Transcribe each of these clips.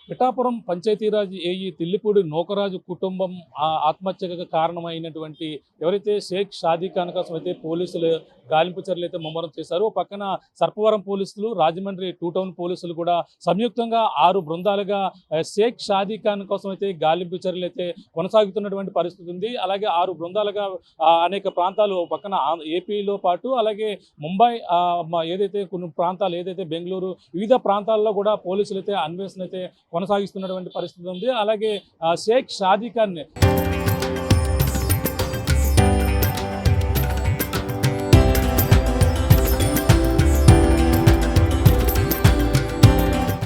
Pithapuram Panchayati Raj AE తిల్లిపూడి Nookaraju కుటుంబం ఆత్మహత్యకు కారణమైనటువంటి ఎవరైతే షేక్ షాదీ ఖాన్ కోసం అయితే పోలీసులు గాలింపు చర్యలు అయితే ముమ్మరం చేశారు. పక్కన సర్పవరం పోలీసులు, రాజమండ్రి 2 టౌన్ పోలీసులు కూడా సంయుక్తంగా 6 బృందాలుగా షేక్ షాదీ ఖాన్ కోసం అయితే గాలింపు చర్యలు అయితే కొనసాగుతున్నటువంటి పరిస్థితి ఉంది. అలాగే 6 బృందాలుగా అనేక ప్రాంతాలు పక్కన ఏపీలో పాటు అలాగే ముంబై ఏదైతే కొన్ని ప్రాంతాలు ఏదైతే బెంగళూరు వివిధ ప్రాంతాల్లో కూడా పోలీసులు అయితే అన్వేషణ అయితే కొనసాగిస్తున్నటువంటి పరిస్థితి ఉంది. అలాగే షేక్ షాదీ ఖాన్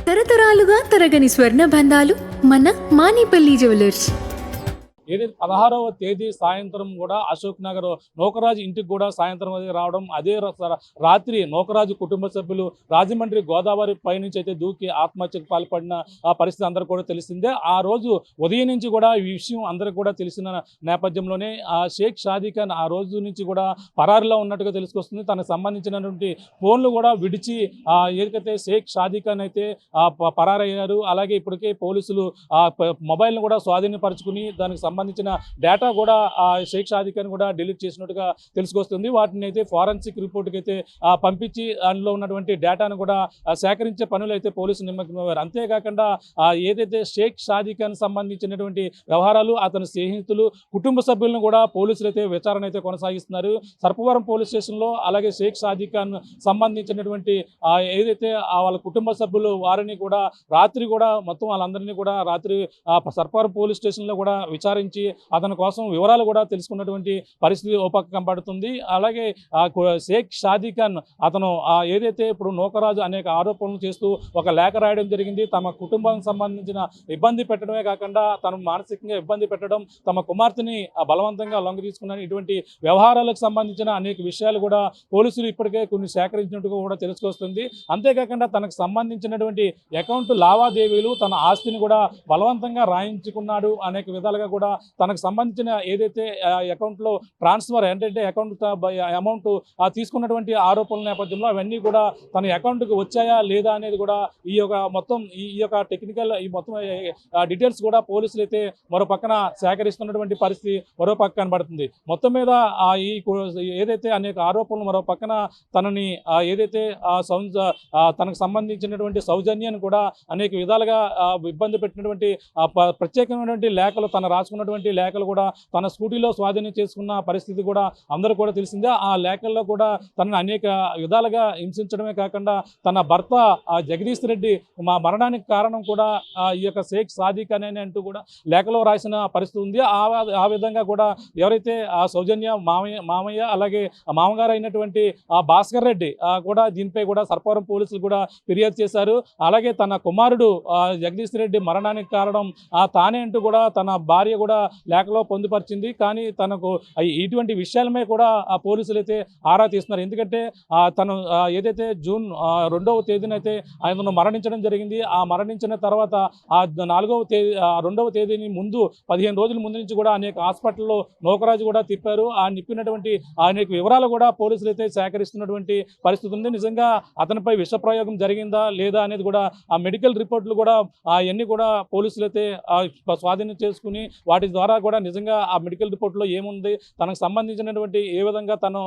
తరతరాలుగా తరగని స్వర్ణ బంధాలు మన మానిపల్లి జ్యువెలర్స్. ఏదైతే 16వ తేదీ సాయంత్రం కూడా అశోక్ నగర్ నూకరాజు ఇంటికి కూడా సాయంత్రం అది రావడం, అదే రాత్రి నూకరాజు కుటుంబ సభ్యులు రాజమండ్రి గోదావరి పైనుంచి అయితే దూకి ఆత్మహత్యకు పాల్పడిన పరిస్థితి అందరూ కూడా తెలిసిందే. ఆ రోజు ఉదయం నుంచి కూడా ఈ విషయం అందరికి కూడా తెలిసిన నేపథ్యంలోనే ఆ షేక్ షాదీ ఖాన్ ఆ రోజు నుంచి కూడా పరారిలో ఉన్నట్టుగా తెలుసుకొస్తుంది. తనకు సంబంధించినటువంటి ఫోన్లు కూడా విడిచి ఏదైతే షేక్ షాదీ ఖాన్ అయితే పరారయ్యారు. అలాగే ఇప్పటికే పోలీసులు మొబైల్ను కూడా స్వాధీనపరుచుకుని దానికి సంబంధించిన డేటా కూడా షేక్ షాదీ ఖాన్ కూడా డిలీట్ చేసినట్టుగా తెలుసుకొస్తుంది. వాటిని అయితే ఫారెన్సిక్ రిపోర్ట్కి అయితే పంపించి అందులో ఉన్నటువంటి డేటాను కూడా సేకరించే పనులు అయితే పోలీసులు నిమగ్నమయ్యారు. అంతేకాకుండా ఏదైతే షేక్ షాదీ ఖాన్ సంబంధించినటువంటి వ్యవహారాలు, అతని స్నేహితులు, కుటుంబ సభ్యులను కూడా పోలీసులు అయితే విచారణ అయితే కొనసాగిస్తున్నారు. సర్పవరం పోలీస్ స్టేషన్లో అలాగే షేక్ షాదీ ఖాన్ సంబంధించినటువంటి ఏదైతే వాళ్ళ కుటుంబ సభ్యులు వారిని కూడా రాత్రి కూడా మొత్తం వాళ్ళందరినీ కూడా రాత్రి సర్పవరం పోలీస్ స్టేషన్లో కూడా విచారించి అతని కోసం వివరాలు కూడా తెలుసుకున్నటువంటి పరిస్థితి ఓపక్క కనబడుతుంది. అలాగే షేక్ షాదీ ఖాన్ అతను ఏదైతే ఇప్పుడు నూకరాజు అనేక ఆరోపణలు చేస్తూ ఒక లేఖ రాయడం జరిగింది. తమ కుటుంబానికి సంబంధించిన ఇబ్బంది పెట్టడమే కాకుండా తను మానసికంగా ఇబ్బంది పెట్టడం, తమ కుమార్తెని బలవంతంగా లొంగ తీసుకున్న ఇటువంటి వ్యవహారాలకు సంబంధించిన అనేక విషయాలు కూడా పోలీసులు ఇప్పటికే కొన్ని సేకరించినట్టుగా కూడా తెలుసుకొస్తుంది. అంతేకాకుండా తనకు సంబంధించినటువంటి అకౌంట్ లావాదేవీలు, తన ఆస్తిని కూడా బలవంతంగా రాయించుకున్నాడు. అనేక విధాలుగా కూడా తనకు సంబంధించిన ఏదైతే అకౌంట్లో ట్రాన్స్ఫర్ ఏంటంటే అకౌంట్ అమౌంట్ తీసుకున్నటువంటి ఆరోపణల నేపథ్యంలో అవన్నీ కూడా తన అకౌంట్కి వచ్చాయా లేదా అనేది కూడా ఈ యొక్క టెక్నికల్ ఈ మొత్తం డీటెయిల్స్ కూడా పోలీసులు అయితే మరో పక్కన సేకరిస్తున్నటువంటి పరిస్థితి మరో పక్క కనబడుతుంది. మొత్తం మీద ఈ ఏదైతే అనేక ఆరోపణలు మరో పక్కన తనని ఏదైతే తనకు సంబంధించినటువంటి సౌజన్యాన్ని కూడా అనేక విధాలుగా ఇబ్బంది పెట్టినటువంటి ప్రత్యేకమైనటువంటి లేఖలు, తన రాసుకున్నటువంటి లేఖలు కూడా తన స్కూటీలో స్వాధీనం చేసుకున్న పరిస్థితి కూడా అందరూ కూడా తెలిసిందే. ఆ లేఖల్లో కూడా తనను అనేక విధాలుగా హింసించడమే కాకుండా తన భర్త జగదీష్ రెడ్డి మరణానికి కారణం కూడా ఈ యొక్క షేక్ షాదీ ఖాన్ అని అంటూ కూడా లేఖలో రాసిన పరిస్థితి ఉంది. ఆ విధంగా కూడా ఎవరైతే సౌజన్య మామయ్య అలాగే మామగారు అయినటువంటి భాస్కర్ రెడ్డి కూడా దీనిపై కూడా సర్పవరం పోలీసులు కూడా ఫిర్యాదు చేశారు. అలాగే తన కుమారుడు జగదీష్ రెడ్డి మరణానికి కారణం తానే అంటూ కూడా తన భార్య కూడా లేఖలో పొందుపరిచింది. కానీ తనకు ఇటువంటి విషయాలమే కూడా పోలీసులు అయితే ఆరా తీస్తున్నారు. ఎందుకంటే తను ఏదైతే జూన్ 2వ తేదీన అయితే ఆయనను మరణించడం జరిగింది. ఆ మరణించిన తర్వాత 2వ తేదీని ముందు 15 రోజుల ముందు నుంచి కూడా అనేక హాస్పిటల్లో నూకరాజు కూడా తిప్పారు. నిప్పినటువంటి అనేక వివరాలు కూడా పోలీసులు అయితే సేకరిస్తున్నటువంటి పరిస్థితి ఉంది. నిజంగా అతనిపై విషప్రయోగం జరిగిందా లేదా అనేది కూడా ఆ మెడికల్ రిపోర్ట్లు కూడా అవన్నీ కూడా పోలీసులు అయితే స్వాధీనం చేసుకుని వాటి ద్వారా కూడా నిజంగా ఆ మెడికల్ రిపోర్ట్లో ఏముంది, తనకు సంబంధించినటువంటి ఏ విధంగా తను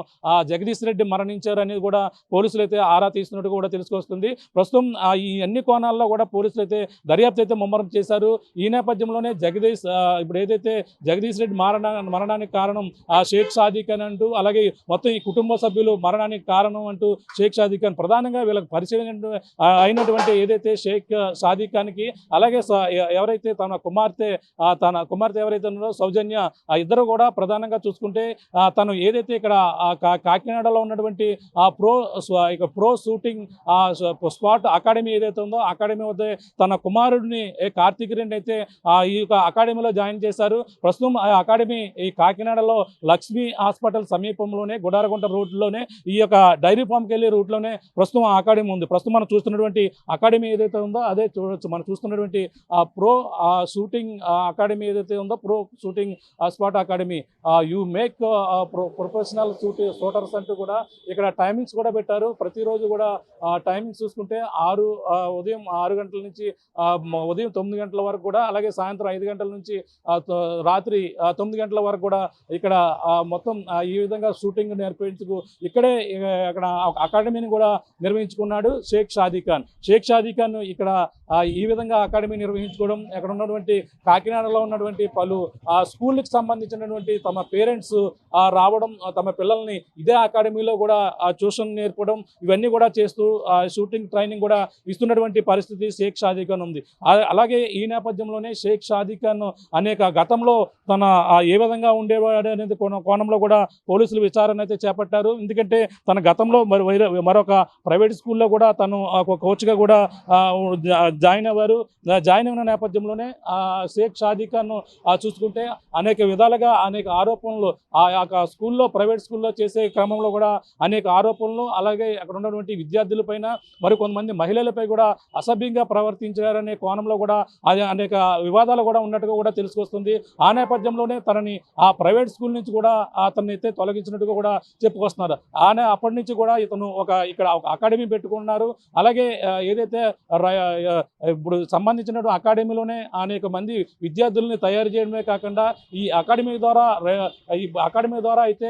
జగదీష్ రెడ్డి మరణించారు అనేది కూడా పోలీసులు అయితే ఆరా తీస్తున్నట్టు కూడా తెలుసుకొస్తుంది. ప్రస్తుతం ఈ అన్ని కోణాల్లో కూడా పోలీసులు అయితే దర్యాప్తు అయితే ముమ్మరం చేశారు. ఈ నేపథ్యంలోనే ఇప్పుడు ఏదైతే జగదీష్ రెడ్డి మరణానికి కారణం షేక్ షాదీ ఖాన్ అంటూ, అలాగే మొత్తం ఈ కుటుంబ సభ్యులు మరణానికి కారణం అంటూ షేక్ షాదీ ఖాన్ ప్రధానంగా వీళ్ళకి పరిచయం అయినటువంటి ఏదైతే షేక్ షాదీ ఖాన్కి అలాగే ఎవరైతే తన కుమార్తె ఎవరైతే ఉన్నారో సౌజన్య ఇద్దరు కూడా ప్రధానంగా చూసుకుంటే తను ఏదైతే ఇక్కడ కాకినాడలో ఉన్నటువంటి ప్రో షూటింగ్ స్పాట్ అకాడమీ ఏదైతే ఉందో అకాడమీ వద్ద తన కుమారుడిని కార్తీక్ రెడ్డి అయితే ఈ యొక్క అకాడమీలో జాయిన్ చేశారు. ప్రస్తుతం ఆ అకాడమీ ఈ కాకినాడలో లక్ష్మీ హాస్పిటల్ సమీపంలోనే గుడారగుంట రూట్లోనే ఈ యొక్క డైరీ ఫామ్కి వెళ్ళే రూట్లోనే ప్రస్తుతం ఆ అకాడమీ ఉంది. ప్రస్తుతం మనం చూస్తున్నటువంటి అకాడమీ ఏదైతే ఉందో అదే చూడొచ్చు. మనం చూస్తున్నటువంటి ప్రో షూటింగ్ అకాడమీ ఏదైతే ఉందో pro shooting spot academy, you make professional shooters అంటూ కూడా ఇక్కడ టైమింగ్స్ కూడా పెట్టారు. ప్రతిరోజు కూడా టైమింగ్స్ చూసుకుంటే ఉదయం 6 గంటల నుంచి ఉదయం 9 గంటల వరకు కూడా, అలాగే సాయంత్రం 5 గంటల నుంచి రాత్రి 9 గంటల వరకు కూడా ఇక్కడ మొత్తం ఈ విధంగా షూటింగ్ నేర్పించుకు ఇక్కడే అక్కడ అకాడమీని కూడా నిర్వహించుకున్నాడు షేక్ షాదీ ఖాన్. ఇక్కడ ఈ విధంగా అకాడమీ నిర్వహించుకోవడం, అక్కడ ఉన్నటువంటి కాకినాడలో ఉన్నటువంటి పలు స్కూళ్ళకి సంబంధించినటువంటి తమ పేరెంట్స్ రావడం, తమ పిల్లల్ని ఇదే అకాడమీలో కూడా ట్యూషన్ నేర్పడం, ఇవన్నీ కూడా చేస్తూ షూటింగ్ ట్రైనింగ్ కూడా ఇస్తున్నటువంటి పరిస్థితి షేక్ షాదీ ఖాన్ ఉంది. అలాగే ఈ నేపథ్యంలోనే షేక్ షాదీ ఖాన్ అనేక గతంలో తన ఏ విధంగా ఉండేవాడు అనేది కోణంలో కూడా పోలీసులు విచారణ అయితే చేపట్టారు. ఎందుకంటే తన గతంలో మరొక ప్రైవేట్ స్కూల్లో కూడా తను ఒక కోచ్గా కూడా జాయిన్ అయిన నేపథ్యంలోనే షేక్ షాదీ ఖాన్ చూసుకుంటే అనేక విధాలుగా అనేక ఆరోపణలు స్కూల్లో ప్రైవేట్ స్కూల్లో చేసే క్రమంలో కూడా అనేక ఆరోపణలు, అలాగే అక్కడ ఉన్నటువంటి విద్యార్థులపైన మరికొంతమంది మహిళలపై కూడా అసభ్యంగా ప్రవర్తించారనే కోణంలో కూడా అనేక వివాదాలు కూడా ఉన్నట్టుగా కూడా తెలుసుకొస్తుంది. ఆ నేపథ్యంలోనే తనని ఆ ప్రైవేట్ స్కూల్ నుంచి కూడా అతన్ని అయితే తొలగించినట్టుగా కూడా చెప్పుకొస్తున్నారు. అప్పటి నుంచి కూడా ఇతను ఇక్కడ ఒక అకాడమీ పెట్టుకున్నారు. అలాగే ఏదైతే ఇప్పుడు సంబంధించిన అకాడమీలోనే అనేక మంది విద్యార్థుల్ని తయారు చేయడమే కాకుండా ఈ అకాడమీ ద్వారా అయితే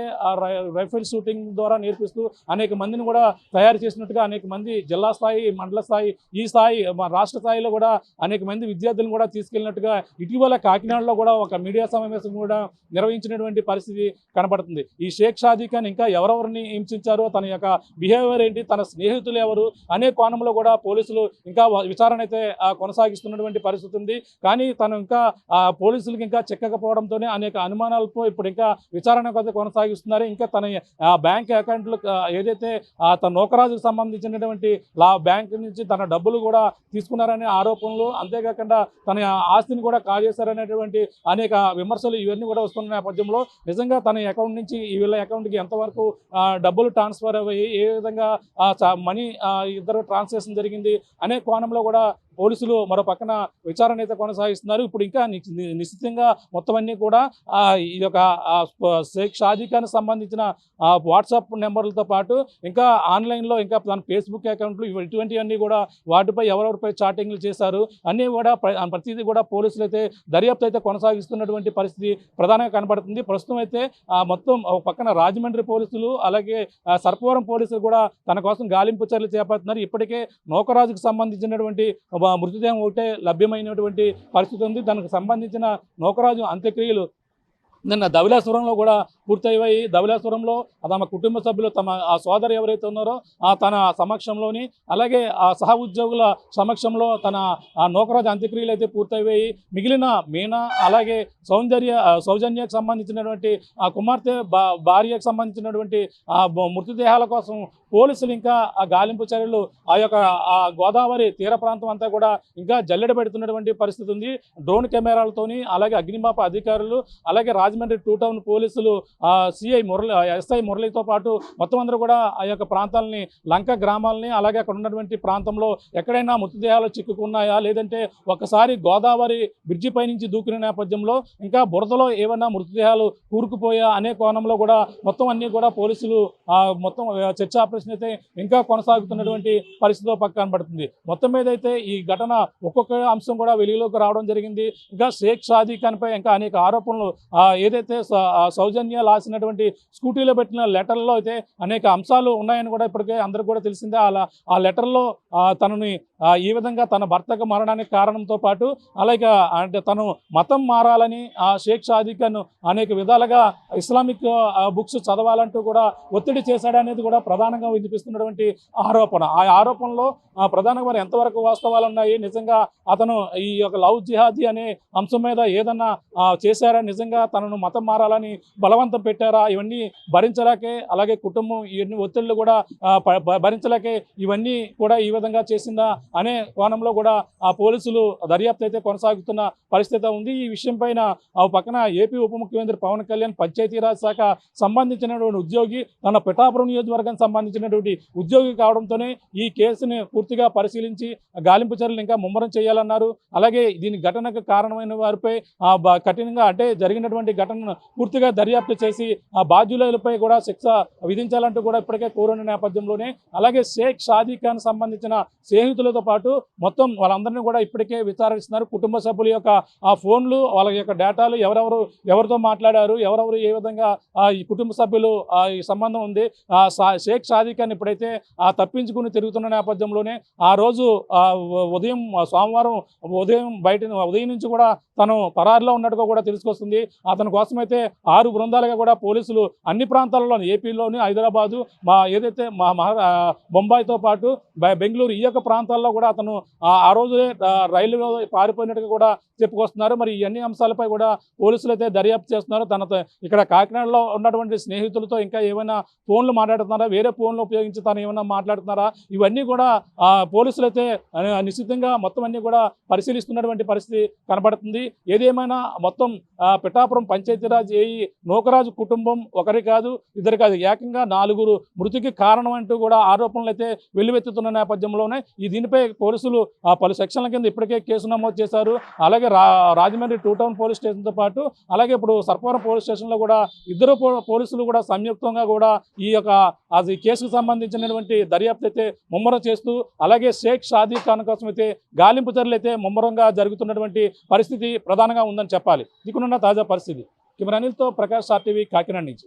రైఫిల్ షూటింగ్ ద్వారా నేర్పిస్తూ అనేక మందిని కూడా తయారు చేసినట్టుగా, అనేక మంది జిల్లా స్థాయి, మండల స్థాయి, ఈ స్థాయి రాష్ట్ర స్థాయిలో కూడా అనేక మంది విద్యార్థులను కూడా తీసుకెళ్ళినట్టుగా ఇటీవల కాకినాడలో కూడా ఒక మీడియా సమావేశం కూడా నిర్వహించినటువంటి పరిస్థితి కనబడుతుంది. ఈ షేక్ షాదీ ఖాన్ ఇంకా ఎవరెవరిని హింసించారో, తన యొక్క బిహేవియర్ ఏంటి, తన స్నేహితులు ఎవరు అనే కోణంలో కూడా పోలీసులు ఇంకా విచారణ అయితే కొనసాగిస్తున్నటువంటి పరిస్థితి ఉంది. కానీ తను ఇంకా పోలీసులకు ఇంకా చిక్కకపోవడంతోనే అనేక అనుమానాలతో ఇప్పుడు ఇంకా విచారణ కొనసాగిస్తున్నారు. ఇంకా తన బ్యాంక్ అకౌంట్లు ఏదైతే తన నూకరాజుకు సంబంధించినటువంటి బ్యాంక్ నుంచి తన డబ్బులు కూడా తీసుకున్నారనే ఆరోపణలు, అంతేకాకుండా తన ఆస్తిని కూడా కాజేశారనేటువంటి అనేక విమర్శలు ఇవన్నీ కూడా వస్తున్న నేపథ్యంలో నిజంగా తన అకౌంట్ నుంచి వీళ్ళ అకౌంట్కి ఎంతవరకు డబ్బులు ట్రాన్స్ఫర్ అయ్యి, ఏ విధంగా మనీ ఇద్దరు ట్రాన్సాక్షన్ జరిగింది అనే కోణంలో కూడా పోలీసులు మరో పక్కన విచారణ అయితే కొనసాగిస్తున్నారు. ఇప్పుడు ఇంకా నిశ్చితంగా మొత్తం అన్నీ కూడా ఈ యొక్క షేక్ షాదీ ఖాన్ సంబంధించిన వాట్సాప్ నెంబర్లతో పాటు ఇంకా ఆన్లైన్లో ఇంకా తన ఫేస్బుక్ అకౌంట్లు ఇటువంటివన్నీ కూడా వాటిపై ఎవరెవరిపై చాటింగ్లు చేశారు అన్నీ కూడా ప్రతిదీ కూడా పోలీసులు అయితే దర్యాప్తు అయితే కొనసాగిస్తున్నటువంటి పరిస్థితి ప్రధానంగా కనబడుతుంది. ప్రస్తుతం అయితే మొత్తం ఒక పక్కన రాజమండ్రి పోలీసులు, అలాగే సర్పవరం పోలీసులు కూడా తన కోసం గాలింపు చర్యలు చేపడుతున్నారు. ఇప్పటికే నూకరాజుకు సంబంధించినటువంటి మృతదేహం ఒకటే లభ్యమైనటువంటి పరిస్థితి ఉంది. దానికి సంబంధించిన నూకరాజు అంత్యక్రియలు నిన్న ధవళేశ్వరంలో కూడా పూర్తయ్యాయి. ధవళేశ్వరంలో తమ కుటుంబ సభ్యులు, తమ సోదరు ఎవరైతే ఉన్నారో తన సమక్షంలోని, అలాగే సహ ఉద్యోగుల సమక్షంలో తన నూకరాజు అంత్యక్రియలు అయితే పూర్తయ్యాయి. మిగిలిన మీనా, అలాగే సౌజన్యకు సంబంధించినటువంటి కుమార్తె భార్యకు సంబంధించినటువంటి మృతదేహాల కోసం పోలీసులు ఇంకా గాలింపు చర్యలు గోదావరి తీర ప్రాంతం అంతా కూడా ఇంకా జల్లెడ పెడుతున్నటువంటి పరిస్థితి ఉంది. డ్రోన్ కెమెరాలతోని, అలాగే అగ్నిమాపక అధికారులు, అలాగే రాజమండ్రి 2 టౌన్ పోలీసులు ఎస్ఐ మురళితో పాటు మొత్తం అందరూ కూడా ప్రాంతాలని, లంక గ్రామాలని, అలాగే అక్కడ ఉన్నటువంటి ప్రాంతంలో ఎక్కడైనా మృతదేహాలు చిక్కుకున్నాయా, లేదంటే ఒకసారి గోదావరి బ్రిడ్జి పై నుంచి దూకిన నేపథ్యంలో ఇంకా బురదలో ఏమైనా మృతదేహాలు కూరుకుపోయా అనే కోణంలో కూడా మొత్తం అన్ని కూడా పోలీసులు మొత్తం చర్చ ఆపరేషన్ అయితే ఇంకా కొనసాగుతున్నటువంటి పరిస్థితిలో పక్కన కనబడుతుంది. మొత్తం మీద అయితే ఈ ఘటన ఒక్కొక్క అంశం కూడా వెలుగులోకి రావడం జరిగింది. ఇంకా షేక్ షాదీ ఖాన్ పై ఇంకా అనేక ఆరోపణలు, ఏదైతే సౌజన్య రాసినటువంటి స్కూటీలో పెట్టిన లెటర్లో అయితే అనేక అంశాలు ఉన్నాయని కూడా ఇప్పటికే అందరికీ కూడా తెలిసిందే. ఆ లెటర్లో తనని ఈ విధంగా తన భర్తకు మరణానికి కారణంతో పాటు, అలాగే అంటే తను మతం మారాలని షేక్ షాదీ ఖాన్ అనేక విధాలుగా ఇస్లామిక్ బుక్స్ చదవాలంటూ కూడా ఒత్తిడి చేశాడనేది కూడా ప్రధానంగా వినిపిస్తున్నటువంటి ఆరోపణ. ఆ ఆరోపణలో ప్రధానంగా మరి ఎంతవరకు వాస్తవాలు ఉన్నాయి, నిజంగా అతను ఈ యొక్క లవ్ జిహాదీ అనే అంశం మీద ఏదన్నా చేశారా, నిజంగా తనను మతం మారాలని బలవంతం పెట్టారా, ఇవన్నీ భరించలేకే, అలాగే కుటుంబం ఇవన్నీ ఒత్తిళ్లు కూడా భరించలేకే ఇవన్నీ కూడా ఈ విధంగా చేసిందా అనే కోణంలో కూడా ఆ పోలీసులు దర్యాప్తు అయితే కొనసాగుతున్న పరిస్థితి ఉంది. ఈ విషయం పైన ఆ పక్కన ఏపీ ఉప ముఖ్యమంత్రి పవన్ కళ్యాణ్ పంచాయతీరాజ్ శాఖ సంబంధించినటువంటి ఉద్యోగి తన పిఠాపురం నియోజకవర్గానికి సంబంధించినటువంటి ఉద్యోగి కావడంతోనే ఈ కేసుని పూర్తిగా పరిశీలించి గాలింపు చర్యలు ఇంకా ముమ్మరం చేయాలన్నారు. అలాగే దీని ఘటనకు కారణమైన వారిపై కఠినంగా అంటే జరిగినటువంటి ఘటనను పూర్తిగా దర్యాప్తు చేసి ఆ బాధ్యులపై కూడా శిక్ష విధించాలంటూ కూడా ఇప్పటికే కోరిన నేపథ్యంలోనే అలాగే షేక్ షాదీ ఖాన్ సంబంధించిన స్నేహితులతో పాటు మొత్తం వాళ్ళందరినీ కూడా ఇప్పటికే విచారిస్తున్నారు. కుటుంబ సభ్యుల యొక్క ఆ ఫోన్లు వాళ్ళ యొక్క డేటాలు ఎవరితో మాట్లాడారు, ఎవరెవరు ఏ విధంగా ఈ కుటుంబ సభ్యులు ఈ సంబంధం ఉంది. షేక్ షాదీ ఖాన్ ఇప్పుడైతే తప్పించుకుని తిరుగుతున్న నేపథ్యంలోనే ఆ రోజు ఉదయం సోమవారం ఉదయం నుంచి కూడా తను పరారిలో ఉన్నట్టుగా కూడా తెలుసుకొస్తుంది. అతని కోసమైతే 6 బృందాలుగా కూడా పోలీసులు అన్ని ప్రాంతాలలో ఏపీలోని హైదరాబాదు ఏదైతే బొంబాయితో పాటు బెంగళూరు ఈ యొక్క ప్రాంతాల్లో కూడా అతను ఆ రోజే రైలులో పారిపోయినట్టుగా కూడా చెప్పుకొస్తున్నారు. మరి ఈ అన్ని అంశాలపై కూడా పోలీసులు అయితే దర్యాప్తు చేస్తున్నారు. ఇక్కడ కాకినాడలో ఉన్నటువంటి స్నేహితులతో ఇంకా ఏమైనా ఫోన్లు మాట్లాడుతున్నారా, వేరే ఫోన్లు ఉపయోగించి తను ఏమైనా మాట్లాడుతున్నారా, ఇవన్నీ కూడా పోలీసులు అయితే నిశ్చితంగా మొత్తం అన్ని కూడా పరిశీలిస్తున్నటువంటి పరిస్థితి కనబడుతుంది. ఏదేమైనా మొత్తం పిఠాపురం పంచాయతీరాజ్ ఏఈ నూకరాజు కుటుంబం ఒకరి కాదు, ఇద్దరు కాదు, ఏకంగా 4 మృతికి కారణం అంటూ కూడా ఆరోపణలు అయితే వెల్లువెత్తుతున్న నేపథ్యంలోనే దీనిపై పోలీసులు పలు సెక్షన్ల కింద ఇప్పటికే కేసు నమోదు చేశారు. అలాగే రాజమండ్రి 2 టౌన్ పోలీస్ స్టేషన్తో పాటు అలాగే ఇప్పుడు సర్పవరం పోలీస్ స్టేషన్లో కూడా ఇద్దరు పోలీసులు కూడా సంయుక్తంగా కూడా ఈ యొక్క కేసుకు సంబంధించినటువంటి దర్యాప్తు అయితే ముమ్మరం చేస్తూ అలాగే షేక్ షాదీ ఖాన్ కోసం అయితే గాలింపు చర్యలు అయితే ముమ్మరంగా జరుగుతున్నటువంటి పరిస్థితి ప్రధానంగా ఉందని చెప్పాలి. దిక్కునున్న తాజా పరిస్థితి. కెమెరా అనిల్తో ప్రకాష్ RTV కాకినాడ నుంచి.